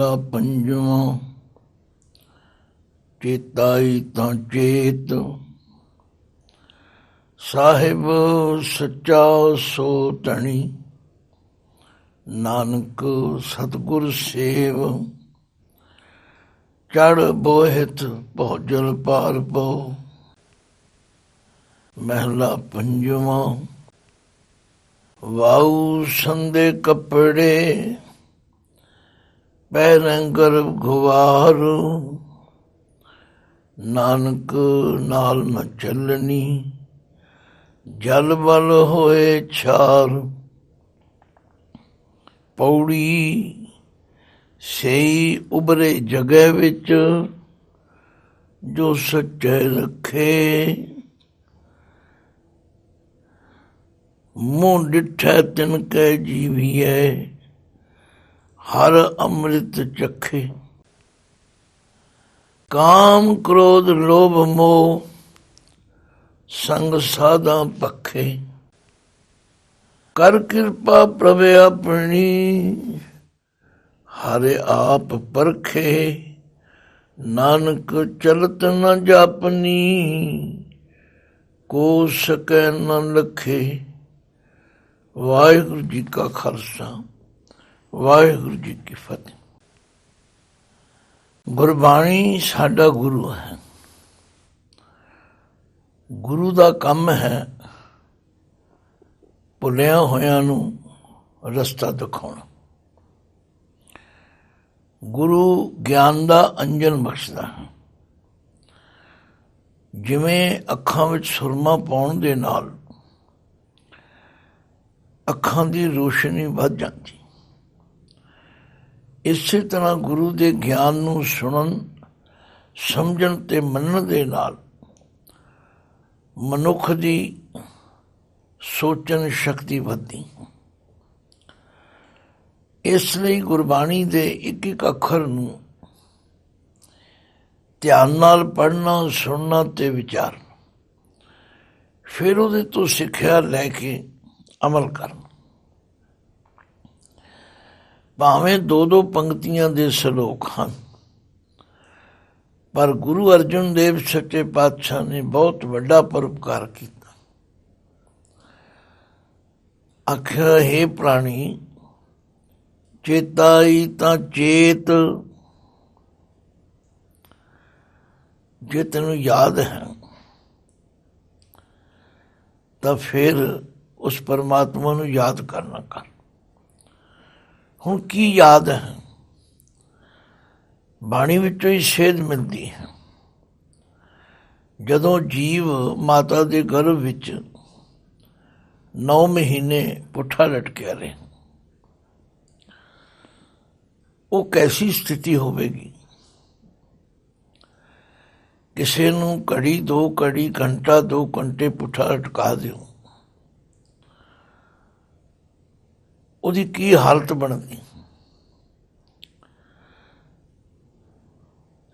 महला पंजवा। चेताई तां चेत साहिब सच्चा सो धनी। नानक सतगुर सेव चढ़ बोहित भौजल पार पो। महला पंजवा। वाऊ संदे कपड़े पैरें गर्भ गुवार। नानक नाल न चलनी जल बल होए छार। पौड़ी सही उभरे जगह विच जो सच्चे रखे। मुँह डिठै तिनकै जीविए हर अमृत चखे। काम क्रोध लोभ मोह संग साधा पखे। कर कृपा प्रभु अपनी हरे आप परखे। नानक चलत न जापनी को सकै न लखे। वाहिगुरु जी का खालसा वाहिगुरु जी की फतेह। गुरबाणी साडा गुरु है। गुरु का काम है भुलिया होया नूं रस्ता दिखाउणा। गुरु ज्ञान का अंजन बख्शदा है। जिवें अखां विच सुरमा पाउण दे नाल अखां दी रोशनी वध जाती, इसे तरह गुरु के ज्ञान नूं सुनन समझण ते मनण दे नाल मनुख की सोचन शक्ति वधदी। इसलिए गुरबाणी के एक एक अखर नूं ध्यान नाल पढ़ना सुनना ते विचारना, फिर उहदे तो सिक्ख्या लैके अमल करना। भावें दो दो पंक्तियां दे सलोक हैं, पर गुरु अर्जन देव सच्चे पातशाह ने बहुत वड्डा परोपकार किया। आख्या हे प्राणी चेताई तां चेत। जे तेनू याद है तो फिर उस परमात्मा नू याद करना कर। हुण की याद है? बाणी विचों ही सेध मिलती है। जदों जीव माता के गर्भ विच 9 महीने पुठा लटकिया रहे, वो कैसी स्थिति होवेगी? किसी नू घड़ी 2 घड़ी घंटा 2 घंटे पुठा लटका दिओ, उहदी की हालत बनदी?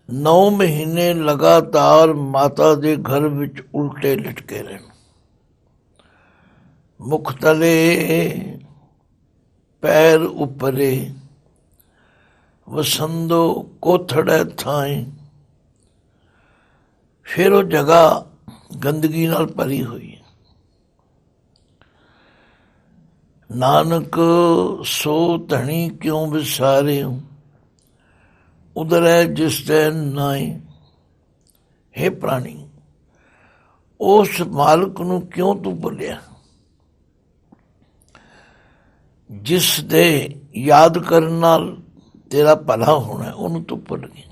9 महीने लगातार माता के गर्भ विच उल्टे लटके रहन। मुख तले पैर उपरे वसंदो कोथड़े थाएं। फिर वो जगह गंदगी नाल भरी हुई है। नानक सो धनी क्यों विसारे उधर है जिस तैन नाए। हे प्राणी, उस मालक नू क्यों तू भुलिया जिस दे याद करन नाल तेरा भला होना है, उन्होंने तू भुल गया।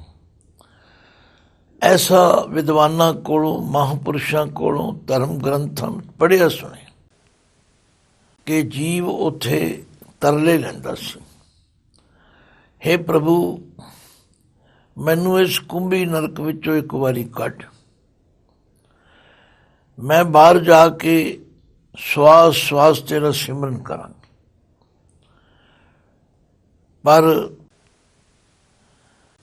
ऐसा विद्वाना कोलों महापुरुषों कोलों धर्म ग्रंथां पढ़िया सुने कि जीव उथे तरले लैंदा सी, हे प्रभु मैनू इस कुंभी नरक विचों एक बारी कढ, मैं बाहर जाके श्वास श्वास तेरा सिमरन करां। पर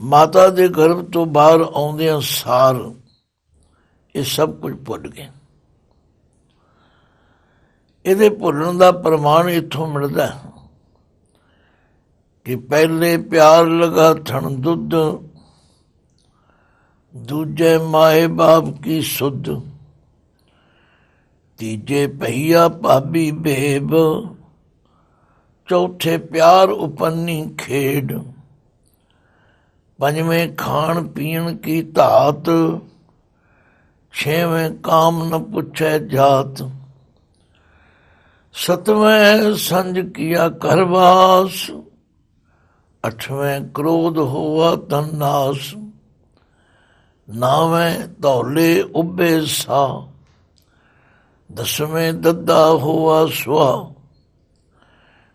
माता के गर्भ तो बाहर आउंदियां सार ये सब कुछ भुल गए। इहदे भुलण का प्रमाण इत्थों मिलदा कि पहले प्यार लगा थण दुध, दूजे माए बाप की सुध, तीजे पहिया भाभी बेब, चौथे प्यार उपन्नी खेड, पंजवें खान पीन की धात, छेवें काम न पुछे जात, सतवें संज किया करवास, अठवें क्रोध हुआ तन्नास, नावें धौले उबे सा, दसवें दद्दा हुआ स्वा,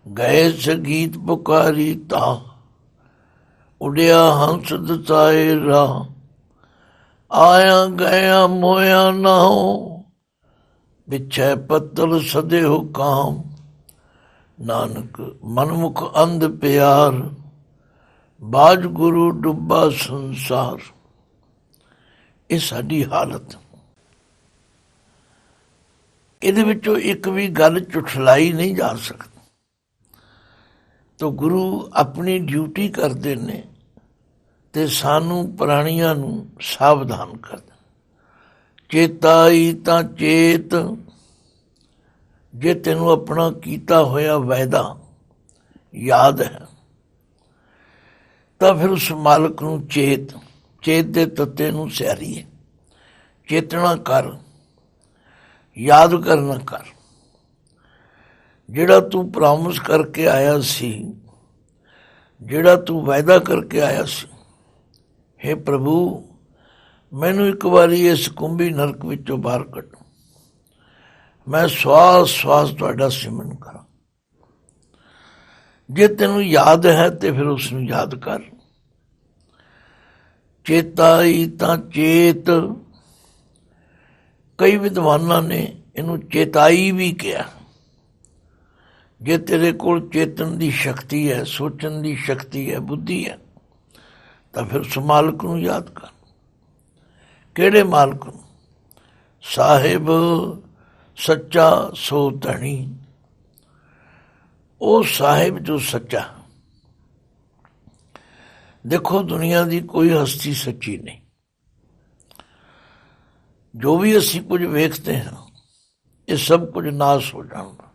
गए से गीत पुकारी ता, उड़िया हंस दसाए राह, आया गया मोया ना हो, बिछे पत्तल सदे हो काम, नानक मनमुख अंध प्यार, बाज गुरु डुब्बा संसार। ਇਹ ਸਾਡੀ ਹਾਲਤ। ਇਹਦੇ ਵਿੱਚੋਂ ਇੱਕ ਵੀ ਗੱਲ ਝੁਠਲਾਈ ਨਹੀਂ ਜਾ ਸਕਦੀ। ਤਾਂ ਗੁਰੂ ਆਪਣੀ ਡਿਊਟੀ ਕਰਦੇ ਨੇ ਤੇ ਸਾਨੂੰ ਪ੍ਰਾਣੀਆਂ ਨੂੰ ਸਾਵਧਾਨ ਕਰਦੇ। ਚੇਤਾਈ ਤਾਂ ਚੇਤ, ਜੇ ਤੈਨੂੰ ਆਪਣਾ ਕੀਤਾ ਹੋਇਆ ਵਾਅਦਾ ਯਾਦ ਹੈ ਤਾਂ ਫਿਰ ਉਸ ਮਾਲਕ ਨੂੰ ਚੇਤ ਦੇ ਤੱਤੇ ਨੂੰ ਸਿਆਰੀਏ। ਚੇਤਣਾ ਕਰ, ਯਾਦ ਕਰਨਾ ਕਰ। ਜਿਹੜਾ ਤੂੰ ਪ੍ਰੋਮਿਸ ਕਰਕੇ ਆਇਆ ਸੀ, ਜਿਹੜਾ ਤੂੰ ਵਾਅਦਾ ਕਰਕੇ ਆਇਆ ਸੀ, ਹੇ ਪ੍ਰਭੂ ਮੈਨੂੰ ਇੱਕ ਵਾਰੀ ਇਸ ਕੁੰਭੀ ਨਰਕ ਵਿੱਚੋਂ ਬਾਹਰ ਕੱਢੋ, ਮੈਂ ਸਵਾਸ ਸਵਾਸ ਤੁਹਾਡਾ ਸਿਮਰਨ ਕਰਾਂ। ਜੇ ਤੈਨੂੰ ਯਾਦ ਹੈ ਤੇ ਫਿਰ ਉਸ ਨੂੰ ਯਾਦ ਕਰ। ਚੇਤਾਈ ਤਾਂ ਚੇਤ, ਕਈ ਵਿਦਵਾਨਾਂ ਨੇ ਇਹਨੂੰ ਚੇਤਾਈ ਵੀ ਕਿਹਾ। ਜੇ ਤੇਰੇ ਕੋਲ ਚੇਤਨ ਦੀ ਸ਼ਕਤੀ ਹੈ, ਸੋਚਣ ਦੀ ਸ਼ਕਤੀ ਹੈ, ਬੁੱਧੀ ਹੈ, ਤਾਂ ਫਿਰ ਉਸ ਮਾਲਕ ਨੂੰ ਯਾਦ ਕਰ। ਕਿਹੜੇ ਮਾਲਕ ਨੂੰ? ਸਾਹਿਬ ਸੱਚਾ ਸੋ ਧਣੀ। ਉਹ ਸਾਹਿਬ ਜੋ ਸੱਚਾ। ਦੇਖੋ ਦੁਨੀਆ ਦੀ ਕੋਈ ਹਸਤੀ ਸੱਚੀ ਨਹੀਂ। ਜੋ ਵੀ ਅਸੀਂ ਕੁਝ ਵੇਖਦੇ ਹਾਂ ਇਹ ਸਭ ਕੁਝ ਨਾਸ਼ ਹੋ ਜਾਂਦਾ।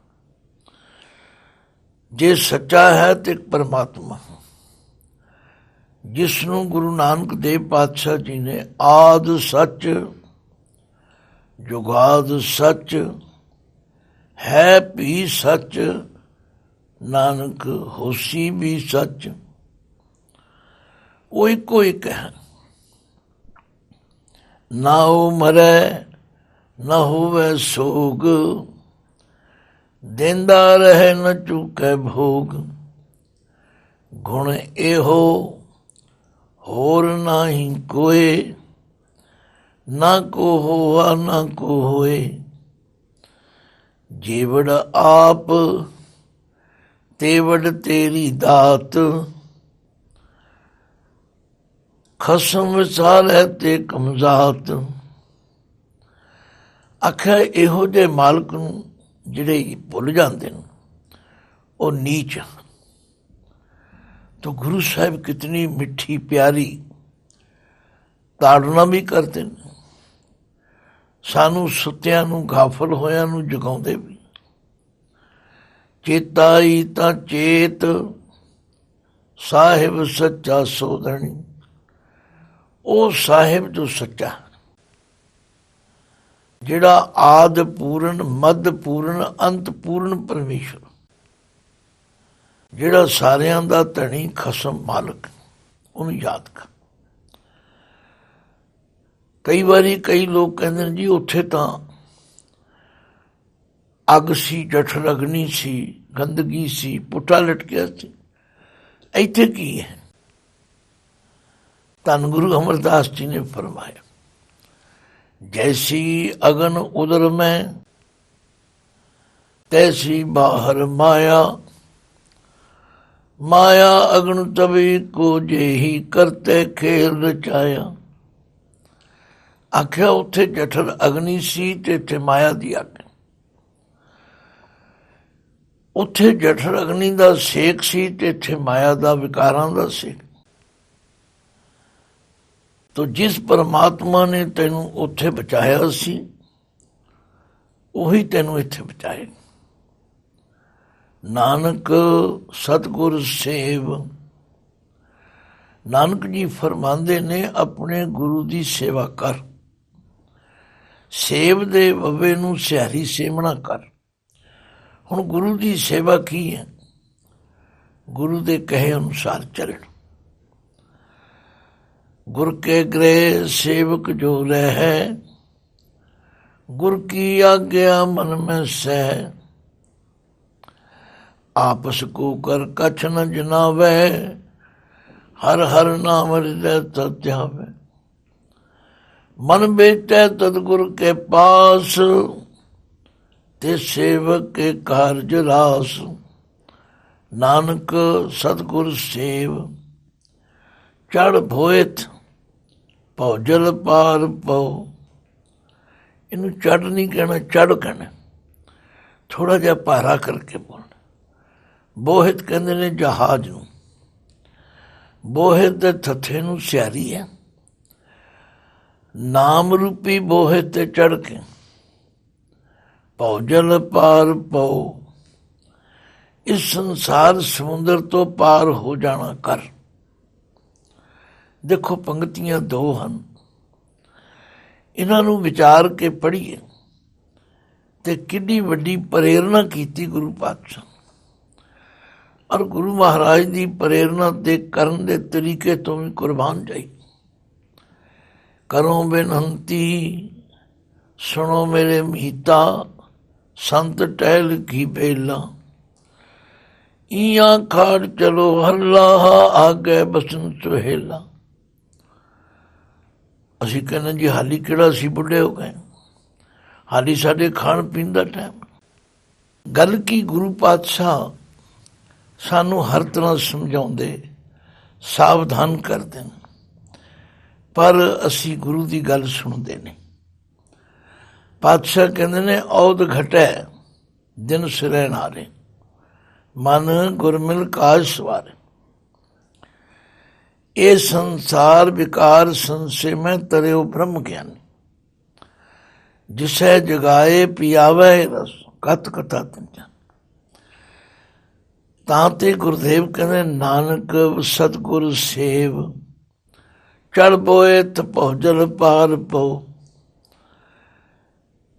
ਜੇ ਸੱਚਾ ਹੈ ਤੇ ਪਰਮਾਤਮਾ, ਜਿਸ ਨੂੰ ਗੁਰੂ ਨਾਨਕ ਦੇਵ ਪਾਤਸ਼ਾਹ ਜੀ ਨੇ ਆਦ ਸੱਚ, ਜੁਗਾਦ ਸੱਚ, ਹੈ ਵੀ ਸੱਚ, ਨਾਨਕ ਹੋਸੀ ਵੀ ਸੱਚ, ਉਹ ਇੱਕੋ ਇੱਕ ਹੈ। ਨਾ ਉਹ ਮਰੈ ਨਾ ਹੋਵੇ ਸੋਗ, ਦੇਂਦਾ ਰਹੇ ਨ ਚੁੱਕੈ ਭੋਗ, ਗੁਣ ਇਹੋ ਹੋਰ ਨਾਹੀ ਕੋਏ, ਨਾ ਕੋ ਹੋਆ ਨਾ ਕੋ ਹੋਏ, ਜੀਵੜ ਆਪ ਤੇਵੜ ਤੇਰੀ ਦਾਤ, ਖਸਮ ਵਿਸਾਲ ਹੈ ਤੇ ਕਮਜ਼ਾਤ। ਆਖਿਆ ਇਹੋ ਜਿਹੇ ਮਾਲਕ ਨੂੰ ਜਿਹੜੇ ਭੁੱਲ ਜਾਂਦੇ ਨੇ ਉਹ ਨੀਚ। ਤਾਂ ਗੁਰੂ ਸਾਹਿਬ ਕਿਤਨੀ ਮਿੱਠੀ ਪਿਆਰੀ ਤਾੜਨਾ ਵੀ ਕਰਦੇ ਨੇ, ਸਾਨੂੰ ਸੁੱਤਿਆਂ ਨੂੰ, ਗਾਫਲ ਹੋਇਆਂ ਨੂੰ ਜਗਾਉਂਦੇ ਵੀ। ਚੇਤਾਈ ਤਾਂ ਚੇਤ, ਸਾਹਿਬ ਸੱਚਾ ਸੋਧਣੀ। ਉਹ ਸਾਹਿਬ ਜੋ ਸੱਚਾ, ਜਿਹੜਾ ਆਦ ਪੂਰਨ, ਮੱਧ ਪੂਰਨ, ਅੰਤ ਪੂਰਨ ਪਰਮੇਸ਼ਰ, ਜਿਹੜਾ ਸਾਰਿਆਂ ਦਾ ਧਣੀ ਖਸਮ ਮਾਲਕ, ਉਹਨੂੰ ਯਾਦ ਕਰ। ਕਈ ਵਾਰੀ ਕਈ ਲੋਕ ਕਹਿੰਦੇ ਨੇ ਜੀ ਉੱਥੇ ਤਾਂ ਅੱਗ ਸੀ, ਜਠਰ ਅਗਨੀ ਸੀ, ਗੰਦਗੀ ਸੀ, ਪੁੱਠਾ ਲਟਕਿਆ ਸੀ। ਇੱਥੇ ਕੀ ਹੈ? ਧੰਨ ਗੁਰੂ ਅਮਰਦਾਸ ਜੀ ਨੇ ਫਰਮਾਇਆ, ਜੈਸੀ ਅਗਨ ਉਦਰ ਮੈਂ ਤੈਸੀ ਬਾਹਰ ਮਾਇਆ, ਮਾਇਆ ਅਗਨ ਤਬੀ ਕੋ ਜਿਹੀ ਕਰਤੇ ਖੇਲ ਰਚਾਇਆ। ਆਖਿਆ ਉੱਥੇ ਜਠਰ ਅਗਨੀ ਸੀ ਤੇ ਇੱਥੇ ਮਾਇਆ ਦੀ ਅੱਗ। ਉੱਥੇ ਜਠਰ ਅਗਨੀ ਦਾ ਸੇਕ ਸੀ ਤੇ ਇੱਥੇ ਮਾਇਆ ਦਾ ਵਿਕਾਰਾਂ ਦਾ ਸੇਕ। ਤੋ ਜਿਸ ਪਰਮਾਤਮਾ ਨੇ ਤੈਨੂੰ ਉੱਥੇ ਬਚਾਇਆ ਸੀ ਉਹੀ ਤੈਨੂੰ ਇੱਥੇ ਬਚਾਏ। ਨਾਨਕ ਸਤਿਗੁਰ ਸੇਵ। ਨਾਨਕ ਜੀ ਫਰਮਾਉਂਦੇ ਨੇ ਆਪਣੇ ਗੁਰੂ ਦੀ ਸੇਵਾ ਕਰ। ਸੇਵ ਦੇ ਬੱਬੇ ਨੂੰ ਸਿਹਾਰੀ ਸੇਵਣਾ ਕਰ। ਹੁਣ ਗੁਰੂ ਦੀ ਸੇਵਾ ਕੀ ਹੈ? ਗੁਰੂ ਦੇ ਕਹੇ ਅਨੁਸਾਰ ਚੱਲਣ। ਗੁਰ ਕੇ ਗ੍ਰਹਿ ਸੇਵਕ ਜੋ ਰਹਿ, ਗੁਰ ਕੀ ਆਗਿਆ ਮਨ ਮੈਂ ਸਹਿ। ਆਪਸ ਕੋ ਕਰ ਕਛ ਨ ਜਨਾਵੈ, ਹਰ ਹਰ ਨਾਮ ਹਿਰਦੈ ਤਤ ਧਿਆਵੈ। ਮਨ ਬੇਟੈ ਤਦ ਗੁਰ ਕੇ ਪਾਸ, ਤੇ ਸੇਵਕ ਕੇ ਕਾਰਜ ਰਾਸ। ਨਾਨਕ ਸਤਿਗੁਰ ਸੇਵ। ਚੜ ਭੋਇਥ ਭਉ ਜਲ ਪਾਰ ਪਉ। ਇਹਨੂੰ ਚੜ ਨਹੀਂ ਕਹਿਣਾ, ਚੜ ਕਹਿਣਾ। ਥੋੜਾ ਜਿਹਾ ਭਾਰਾ ਕਰਕੇ ਬੋਲਣਾ। ਬੋਹਿਤ ਕਹਿੰਦੇ ਨੇ ਜਹਾਜ਼ ਨੂੰ। ਬੋਹਿਤ ਦੇ ਥੱਥੇ ਨੂੰ ਸਿਆਰੀ ਹੈ। ਨਾਮ ਰੂਪੀ ਬੋਹਿਤ ਤੇ ਚੜ ਕੇ ਭਉ ਜਲ ਪਾਰ ਪਉ। ਇਸ ਸੰਸਾਰ ਸਮੁੰਦਰ ਤੋਂ ਪਾਰ ਹੋ ਜਾਣਾ ਕਰ। ਦੇਖੋ ਪੰਗਤੀਆਂ ਦੋ ਹਨ, ਇਹਨਾਂ ਨੂੰ ਵਿਚਾਰ ਕੇ ਪੜ੍ਹੀਏ ਤੇ ਕਿੰਨੀ ਵੱਡੀ ਪ੍ਰੇਰਨਾ ਕੀਤੀ ਗੁਰੂ ਪਾਤਸ਼ਾਹ। ਔਰ ਗੁਰੂ ਮਹਾਰਾਜ ਦੀ ਪ੍ਰੇਰਨਾ ਦੇ ਕਰਨ ਦੇ ਤਰੀਕੇ ਤੋਂ ਵੀ ਕੁਰਬਾਨ ਜਾਈ। ਕਰੋ ਬੇਨੰਤੀ ਸੁਣੋ ਮੇਰੇ ਮੀਤਾ, ਸੰਤ ਟਹਿਲ ਕੀ ਬੇਲਾ। ਈਆਂ ਖਾੜ ਚਲੋ ਹੱਲਾ, ਆਗੇ ਬਸਨ ਸੁਹੇਲਾ। ਅਸੀਂ ਕਹਿੰਦੇ ਜੀ ਹਾਲੀ ਕਿਹੜਾ ਅਸੀਂ ਬੁੱਢੇ ਹੋ ਗਏ, ਹਾਲੀ ਸਾਡੇ ਖਾਣ ਪੀਣ ਦਾ ਟਾਈਮ। ਗੱਲ ਕੀ ਗੁਰੂ ਪਾਤਸ਼ਾਹ ਸਾਨੂੰ ਹਰ ਤਰ੍ਹਾਂ ਸਮਝਾਉਂਦੇ, ਸਾਵਧਾਨ ਕਰਦੇ ਨੇ, ਪਰ ਅਸੀਂ ਗੁਰੂ ਦੀ ਗੱਲ ਸੁਣਦੇ ਨਹੀਂ। ਪਾਤਸ਼ਾਹ ਕਹਿੰਦੇ ਨੇ ਔਦ ਘਟੈ ਦਿਨ ਸਿਰੈ ਨਾਰੇ, ਮਨ ਗੁਰਮਿਲ ਕਾਜ ਸਵਾਰੇ। ਇਹ ਸੰਸਾਰ ਵਿਕਾਰ ਸੰਸੇ ਮੈਂ ਤਰਿਓ ਬ੍ਰਹਮ ਗਿਆਨੀ। ਜਿਸੈ ਜਗਾਏ ਪਿਆਵੈ ਰਸ, ਕਤ ਕਥਾ ਤੁੰਜਾ। ਤਾਂ ਤੇ ਗੁਰਦੇਵ ਕਹਿੰਦੇ ਨਾਨਕ ਸਤਿਗੁਰ ਸੇਵ। ਚੜ ਬੋਏ ਭਉ ਜਲ ਪਾਰ ਪਉ।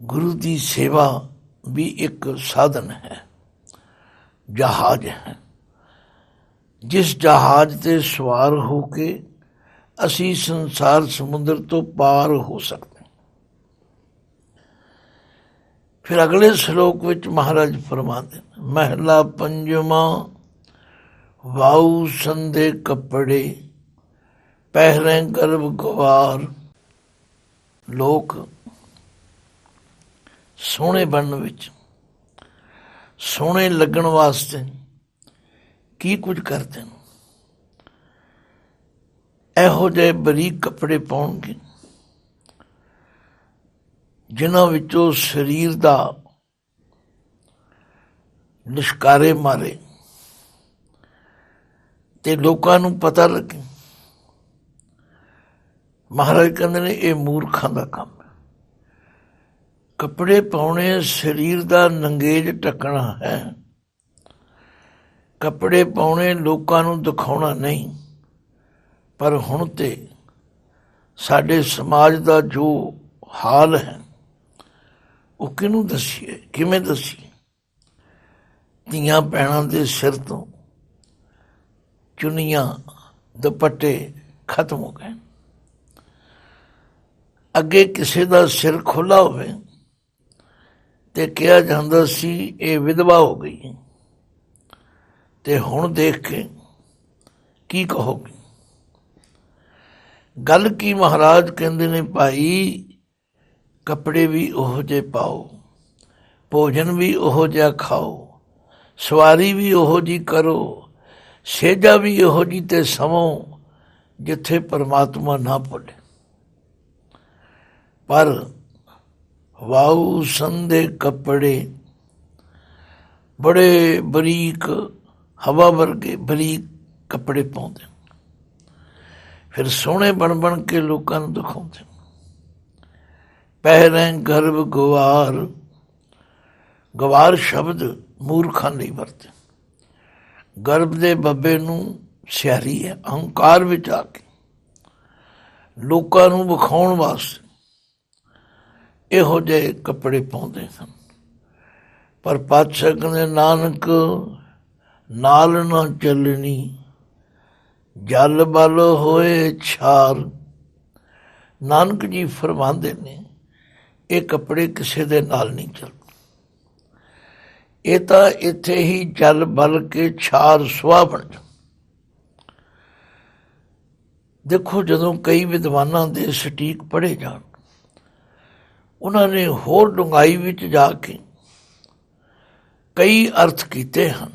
ਗੁਰੂ ਦੀ ਸੇਵਾ ਵੀ ਇੱਕ ਸਾਧਨ ਹੈ, ਜਹਾਜ਼ ਹੈ। ਜਿਸ ਜਹਾਜ਼ ਤੇ ਸਵਾਰ ਹੋ ਕੇ ਅਸੀਂ ਸੰਸਾਰ ਸਮੁੰਦਰ ਤੋਂ ਪਾਰ ਹੋ ਸਕਦੇ। ਫਿਰ ਅਗਲੇ ਸ਼ਲੋਕ ਵਿੱਚ ਮਹਾਰਾਜ ਫਰਮਾਉਂਦੇ ਨੇ, ਮਹਿਲਾ ਪੰਜਵਾਂ। ਵਾਊ ਸੰਦੇ ਕੱਪੜੇ ਪਹਿਰੇ ਗਰਭ ਗਵਾਰ। ਲੋਕ ਸੋਹਣੇ ਬਣਨ ਵਿੱਚ, ਸੋਹਣੇ ਲੱਗਣ ਵਾਸਤੇ ਕੀ ਕੁਝ ਕਰਦੇ ਨੇ। ਇਹੋ ਜਿਹੇ ਬਰੀਕ ਕੱਪੜੇ ਪਾਉਣਗੇ ਜਿਨ੍ਹਾਂ ਵਿੱਚੋਂ ਸਰੀਰ ਦਾ ਲਿਸ਼ਕਾਰੇ ਮਾਰੇ ਤੇ ਲੋਕਾਂ ਨੂੰ ਪਤਾ ਲੱਗੇ। ਮਹਾਰਾਜ ਕਹਿੰਦੇ ਨੇ ਇਹ ਮੂਰਖਾਂ ਦਾ ਕੰਮ ਹੈ। ਕੱਪੜੇ ਪਾਉਣੇ ਸਰੀਰ ਦਾ ਨੰਗੇਜ ਢੱਕਣਾ ਹੈ। ਕੱਪੜੇ ਪਾਉਣੇ ਲੋਕਾਂ ਨੂੰ ਦਿਖਾਉਣਾ ਨਹੀਂ। ਪਰ ਹੁਣ ਤੇ ਸਾਡੇ ਸਮਾਜ ਦਾ ਜੋ ਹਾਲ ਹੈ ਉਹ ਕਿਹਨੂੰ ਦੱਸੀਏ, ਕਿਵੇਂ ਦੱਸੀਏ। ਧੀਆਂ ਭੈਣਾਂ ਦੇ ਸਿਰ ਤੋਂ ਚੁੰਨੀਆਂ ਦੁਪੱਟੇ ਖਤਮ ਹੋ ਗਏ। ਅੱਗੇ ਕਿਸੇ ਦਾ ਸਿਰ ਖੁੱਲ੍ਹਾ ਹੋਵੇ ਤੇ ਕਿਹਾ ਜਾਂਦਾ ਸੀ ਇਹ ਵਿਧਵਾ ਹੋ ਗਈ। ਤੇ ਹੁਣ ਦੇਖ ਕੇ ਕੀ ਕਹੋਗੇ। ਗੱਲ ਕੀ ਮਹਾਰਾਜ ਕਹਿੰਦੇ ਨੇ ਭਾਈ ਕੱਪੜੇ ਵੀ ਉਹੋ ਜਿਹੇ ਪਾਓ, ਭੋਜਨ ਵੀ ਉਹੋ ਜਿਹਾ ਖਾਓ, ਸਵਾਰੀ ਵੀ ਉਹੋ ਜਿਹੀ ਕਰੋ, ਸੇਜਾ ਵੀ ਇਹੋ ਜਿਹੀ ਤੇ ਸਵੋ ਜਿੱਥੇ ਪਰਮਾਤਮਾ ਨਾ ਭੁੱਲੇ। ਪਰ ਵਾਊ ਸੰਦੇ ਕੱਪੜੇ ਬੜੇ ਬਰੀਕ ਹਵਾ ਵਰਗੇ ਬਰੀਕ ਕੱਪੜੇ ਪਾਉਂਦੇ, ਫਿਰ ਸੋਹਣੇ ਬਣ ਕੇ ਲੋਕਾਂ ਨੂੰ ਦਿਖਾਉਂਦੇ। ਪਹਿਰੇ ਗਰਭ ਗਵਾਰ, ਗਵਾਰ ਸ਼ਬਦ ਮੂਰਖਾਂ ਲਈ ਵਰਤੇ। ਗਰਭ ਦੇ ਬੱਬੇ ਨੂੰ ਸਿਆਰੀ ਹੈ, ਅਹੰਕਾਰ ਵਿੱਚ ਆ ਕੇ ਲੋਕਾਂ ਨੂੰ ਵਿਖਾਉਣ ਵਾਸਤੇ ਇਹੋ ਜਿਹੇ ਕੱਪੜੇ ਪਾਉਂਦੇ ਹਨ। ਪਰ ਪਾਤਸ਼ਾਹ ਕਹਿੰਦੇ ਨਾਨਕ ਨਾਲ ਨਾ ਚੱਲਣੀ, ਜਲ ਬਲ ਹੋਏ ਛਾਰ। ਨਾਨਕ ਜੀ ਫਰਮਾਉਂਦੇ ਨੇ ਇਹ ਕੱਪੜੇ ਕਿਸੇ ਦੇ ਨਾਲ ਨਹੀਂ ਚੱਲਦੇ, ਇਹ ਤਾਂ ਇੱਥੇ ਹੀ ਜਲ ਬਲ ਕੇ ਛਾਰ ਸੁਆਹ ਬਣ ਜਾ। ਦੇਖੋ ਜਦੋਂ ਕਈ ਵਿਦਵਾਨਾਂ ਦੇ ਸਟੀਕ ਪੜ੍ਹੇ ਜਾਣ, ਉਹਨਾਂ ਨੇ ਹੋਰ ਡੂੰਘਾਈ ਵਿੱਚ ਜਾ ਕੇ ਕਈ ਅਰਥ ਕੀਤੇ ਹਨ,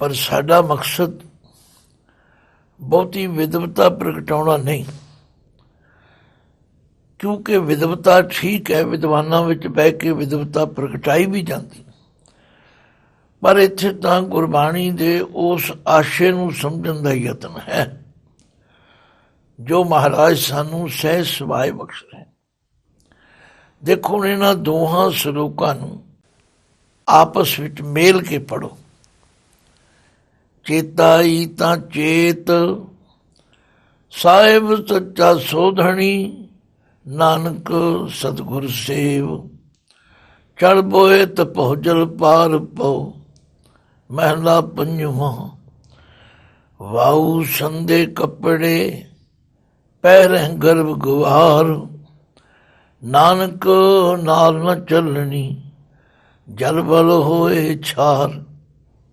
ਪਰ ਸਾਡਾ ਮਕਸਦ ਬਹੁਤੀ ਵਿਦਵਤਾ ਪ੍ਰਗਟਾਉਣਾ ਨਹੀਂ, ਕਿਉਂਕਿ ਵਿਦਵਤਾ ਠੀਕ ਹੈ, ਵਿਦਵਾਨਾਂ ਵਿੱਚ ਬਹਿ ਕੇ ਵਿਦਵਤਾ ਪ੍ਰਗਟਾਈ ਵੀ ਜਾਂਦੀ, ਪਰ ਇੱਥੇ ਤਾਂ ਗੁਰਬਾਣੀ ਦੇ ਉਸ ਆਸ਼ੇ ਨੂੰ ਸਮਝਣ ਦਾ ਯਤਨ ਹੈ ਜੋ ਮਹਾਰਾਜ ਸਾਨੂੰ ਸਹਿਜ ਸੁਭਾਅ ਬਖਸ਼ ਰਹੇ। ਦੇਖੋ ਇਹਨਾਂ ਦੋਹਾਂ ਸਲੋਕਾਂ ਨੂੰ ਆਪਸ ਵਿੱਚ ਮੇਲ ਕੇ ਪੜੋ। ਚੇਤਾਈ ਤਾਂ ਚੇਤ ਸਾਹਿਬ ਸੱਚਾ ਸੋਧਣੀ, ਨਾਨਕ ਸਤਿਗੁਰ ਸੇਵ ਚੜ ਬੋਏ ਤਪਹੁ ਜਲ ਪਾਰ ਪਉ। ਮਹਿਲਾ ਪੰਜਵਾਂ। ਵਾਊ ਸੰਦੇ ਕੱਪੜੇ ਪਹਿਰੇ ਗਰਭ ਗਵਾਰ, ਨਾਨਕ ਨਾਲ ਨ ਚੱਲਣੀ, ਜਲ ਬਲ ਹੋਏ ਛਾਰ।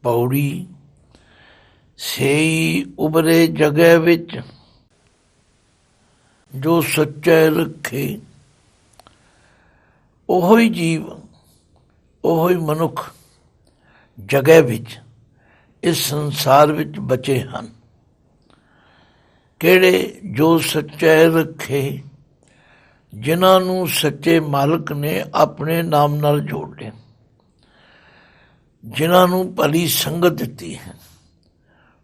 ਪੌੜੀ। ਸੇਈ ਉਬਰੇ ਜਗ੍ਹਾ ਵਿੱਚ ਜੋ ਸੱਚੇ ਰੱਖੇ, ਉਹੋ ਹੀ ਜੀਵ, ਉਹੋ ਹੀ ਮਨੁੱਖ ਜਗ੍ਹਾ ਵਿੱਚ ਇਸ ਸੰਸਾਰ ਵਿੱਚ ਬਚੇ ਹਨ। ਕਿਹੜੇ? ਜੋ ਸੱਚੇ ਰੱਖੇ, ਜਿਨ੍ਹਾਂ ਨੂੰ ਸੱਚੇ ਮਾਲਕ ਨੇ ਆਪਣੇ ਨਾਮ ਨਾਲ ਜੋੜ ਲਿਆ, ਜਿਨ੍ਹਾਂ ਨੂੰ ਭਲੀ ਸੰਗਤ ਦਿੱਤੀ ਹੈ,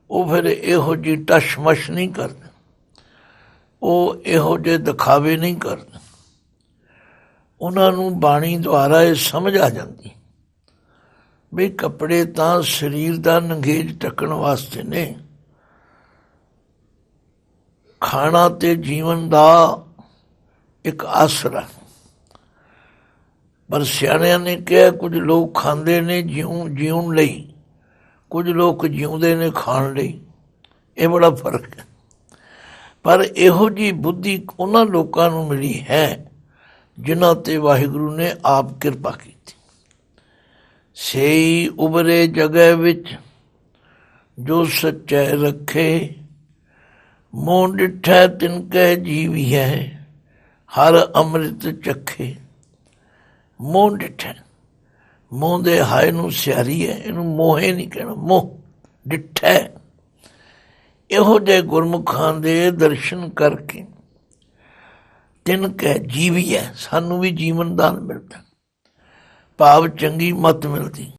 ਉਹ ਫਿਰ ਇਹੋ ਜਿਹੀ ਟਸ਼ਮਸ਼ ਨਹੀਂ ਕਰਦੇ, ਉਹ ਇਹੋ ਜਿਹੇ ਦਿਖਾਵੇ ਨਹੀਂ ਕਰਦੇ। ਉਹਨਾਂ ਨੂੰ ਬਾਣੀ ਦੁਆਰਾ ਇਹ ਸਮਝ ਆ ਜਾਂਦੀ ਵੀ ਕੱਪੜੇ ਤਾਂ ਸਰੀਰ ਦਾ ਨੰਗੇਜ ਢੱਕਣ ਵਾਸਤੇ ਨੇ, ਖਾਣਾ ਤੇ ਜੀਵਨ ਦਾ ਇੱਕ ਆਸਰਾ। ਪਰ ਸਿਆਣਿਆਂ ਨੇ ਕਿਹਾ ਕੁਝ ਲੋਕ ਖਾਂਦੇ ਨੇ ਜਿਉਣ ਲਈ, ਕੁਝ ਲੋਕ ਜਿਉਂਦੇ ਨੇ ਖਾਣ ਲਈ, ਇਹ ਬੜਾ ਫਰਕ ਹੈ। ਪਰ ਇਹੋ ਜਿਹੀ ਬੁੱਧੀ ਉਹਨਾਂ ਲੋਕਾਂ ਨੂੰ ਮਿਲੀ ਹੈ ਜਿਨ੍ਹਾਂ 'ਤੇ ਵਾਹਿਗੁਰੂ ਨੇ ਆਪ ਕਿਰਪਾ ਕੀਤੀ। ਸੇਈ ਉਬਰੇ ਜਗ੍ਹਾ ਵਿੱਚ ਜੋ ਸੱਚੇ ਰੱਖੇ, ਮੂੰਹ ਡਿਠੈ ਤਿਨ ਕਹਿ ਜੀਵੀਐ, ਹਰ ਅੰਮ੍ਰਿਤ ਚੱਖੇ। ਮੂੰਹ ਡਿਠੈ, ਮੂੰਹ ਦੇ ਹਾਏ ਨੂੰ ਸਿਆਰੀ ਹੈ, ਇਹਨੂੰ ਮੋਹੇ ਨਹੀਂ ਕਹਿਣਾ, ਮੋਹ ਡਿਠੈ। ਇਹੋ ਜਿਹੇ ਗੁਰਮੁਖਾਂ ਦੇ ਦਰਸ਼ਨ ਕਰਕੇ ਤਿਨ ਕਹਿ ਜੀਵੀਐ, ਸਾਨੂੰ ਵੀ ਜੀਵਨ ਦਾਨ ਮਿਲਦਾ, ਭਾਵ ਚੰਗੀ ਮੱਤ ਮਿਲਦੀ।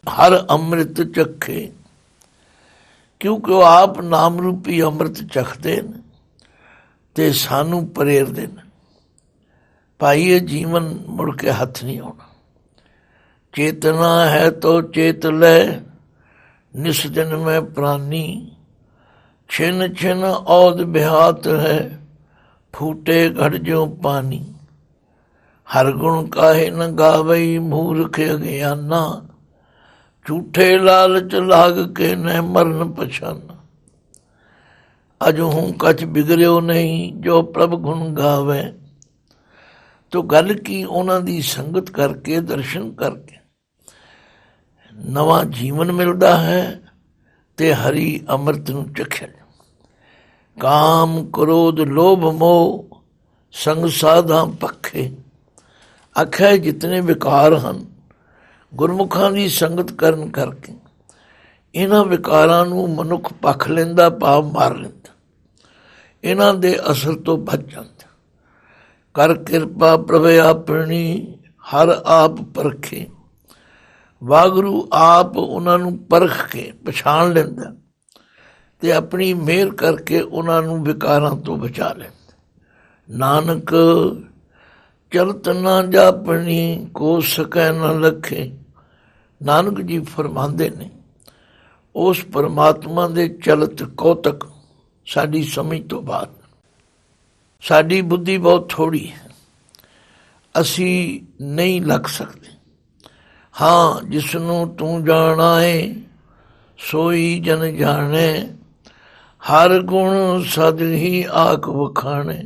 ਹਰ ਅੰਮ੍ਰਿਤ ਚੱਖੇ, ਕਿਉਂਕਿ ਉਹ ਆਪ ਨਾਮ ਰੂਪੀ ਅੰਮ੍ਰਿਤ ਚੱਖਦੇ ਨੇ ਤੇ ਸਾਨੂੰ ਪ੍ਰੇਰਦੇ ਨੇ। ਭਾਈ ਇਹ ਜੀਵਨ ਮੁੜ ਕੇ ਹੱਥ ਨਹੀਂ ਆਉਣਾ। ਚੇਤਨਾ ਹੈ ਤੋ ਚੇਤ ਲੈ, ਨਿਸ ਦਿਨ ਮੈਂ ਪ੍ਰਾਨੀ। ਛਿਨ ਛਿਨ ਔਦ ਬਿਹਾਤ ਹੈ, ਫੂਟੇ ਘੜ ਜੋ ਪਾਣੀ। ਹਰ ਗੁਣ ਕਾਹੇ ਨ ਗਾਵਈ, ਮੂਰਖ ਅਗਿਆਨਾ। ਝੂਠੇ ਲਾਲਚ ਲਾਗ ਕੇ ਨ ਮਰਨ ਪਛਾਨਾ। ਅਜਹੂੰ ਕਛ ਬਿਗੜਿਓ ਨਹੀਂ, ਜੋ ਪ੍ਰਭ ਗੁਣ ਗਾਵੇ। ਤੋ ਗੱਲ ਕੀ, ਉਹਨਾਂ ਦੀ ਸੰਗਤ ਕਰਕੇ, ਦਰਸ਼ਨ ਕਰਕੇ ਨਵਾਂ ਜੀਵਨ ਮਿਲਦਾ ਹੈ ਤੇ ਹਰੀ ਅੰਮ੍ਰਿਤ ਨੂੰ ਚਖਿਆ। ਕਾਮ ਕ੍ਰੋਧ ਲੋਭ ਮੋਹ ਸੰਗ ਸਾਧਾਂ ਪੱਖੇ। ਆਖਿਆ ਜਿਤਨੇ ਵਿਕਾਰ ਹਨ, ਗੁਰਮੁਖਾਂ ਦੀ ਸੰਗਤ ਕਰਨ ਕਰਕੇ ਇਹਨਾਂ ਵਿਕਾਰਾਂ ਨੂੰ ਮਨੁੱਖ ਪੱਖ ਲੈਂਦਾ, ਭਾਵ ਮਾਰ ਲੈਂਦਾ, ਇਹਨਾਂ ਦੇ ਅਸਰ ਤੋਂ ਬਚ ਜਾਂਦਾ। ਕਰ ਕਿਰਪਾ ਪ੍ਰਭ ਆਪਣੀ, ਹਰ ਆਪ ਪਰਖੇ। ਵਾਹਿਗੁਰੂ ਆਪ ਉਹਨਾਂ ਨੂੰ ਪਰਖ ਕੇ ਪਛਾਣ ਲੈਂਦਾ ਤੇ ਆਪਣੀ ਮਿਹਰ ਕਰਕੇ ਉਹਨਾਂ ਨੂੰ ਵਿਕਾਰਾਂ ਤੋਂ ਬਚਾ ਲੈਂਦਾ। ਨਾਨਕ ਚਲਤ ਨਾ ਜਾਪਣੀ, ਕੋ ਸਕੈ ਨਾ ਲਖੇ। ਨਾਨਕ ਜੀ ਫਰਮਾਉਂਦੇ ਨੇ ਉਸ ਪਰਮਾਤਮਾ ਦੇ ਚਲਤ ਕੌਤਕ ਸਾਡੀ ਸਮਝ ਤੋਂ ਬਾਅਦ। ਸਾਡੀ ਬੁੱਧੀ ਬਹੁਤ ਥੋੜ੍ਹੀ ਹੈ, ਅਸੀਂ ਨਹੀਂ ਲੱਗ ਸਕਦੇ। ਹਾਂ, ਜਿਸ ਨੂੰ ਤੂੰ ਜਾਣਾ ਏ ਸੋਈ ਜਨ ਜਾਣੇ। ਹਰ ਗੁਣ ਸਦ ਹੀ ਆਖ ਵਖਾਣੇ।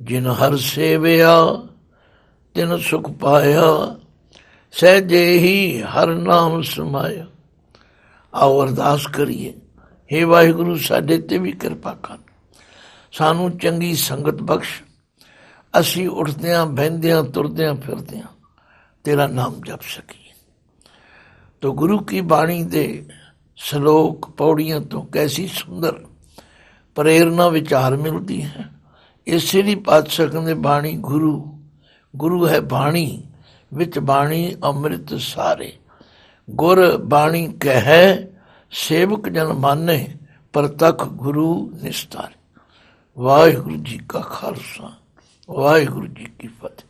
ਜਿਨ ਹਰ ਸੇਵਿਆ ਤਿਨ ਸੁਖ ਪਾਇਆ। ਸਹਿਜੇ ਹੀ ਹਰ ਨਾਮ ਸਮਾਇਆ। ਆਓ ਅਰਦਾਸ ਕਰੀਏ, ਹੇ ਵਾਹਿਗੁਰੂ ਸਾਡੇ 'ਤੇ ਵੀ ਕਿਰਪਾ ਕਰ, ਸਾਨੂੰ ਚੰਗੀ ਸੰਗਤ ਬਖਸ਼। ਅਸੀਂ ਉੱਠਦਿਆਂ ਬਹਿੰਦਿਆਂ ਤੁਰਦਿਆਂ ਫਿਰਦਿਆਂ ਤੇਰਾ ਨਾਮ ਜਪ ਸਕੀਏ। ਤੋ ਗੁਰੂ ਕੀ ਬਾਣੀ ਦੇ ਸ਼ਲੋਕ ਪੌੜੀਆਂ ਤੋਂ ਕੈਸੀ ਸੁੰਦਰ ਪ੍ਰੇਰਨਾ ਵਿਚਾਰ ਮਿਲਦੀ ਹੈ। ਇਸੇ ਲਈ ਪਾਤਸ਼ਾਹ ਕਹਿੰਦੇ ਬਾਣੀ ਗੁਰੂ ਹੈ ਬਾਣੀ, ਵਿੱਚ ਬਾਣੀ ਅੰਮ੍ਰਿਤ ਸਾਰੇ। ਗੁਰ ਬਾਣੀ ਕਹੈ ਸੇਵਕ ਜਨ ਮਾਨੇ, ਪ੍ਰਤੱਖ ਗੁਰੂ ਨਿਸਤਾਰੇ। ਵਾਹਿਗੁਰੂ ਜੀ ਕਾ ਖਾਲਸਾ, ਵਾਹਿਗੁਰੂ ਜੀ ਕੀ ਫਤਿਹ।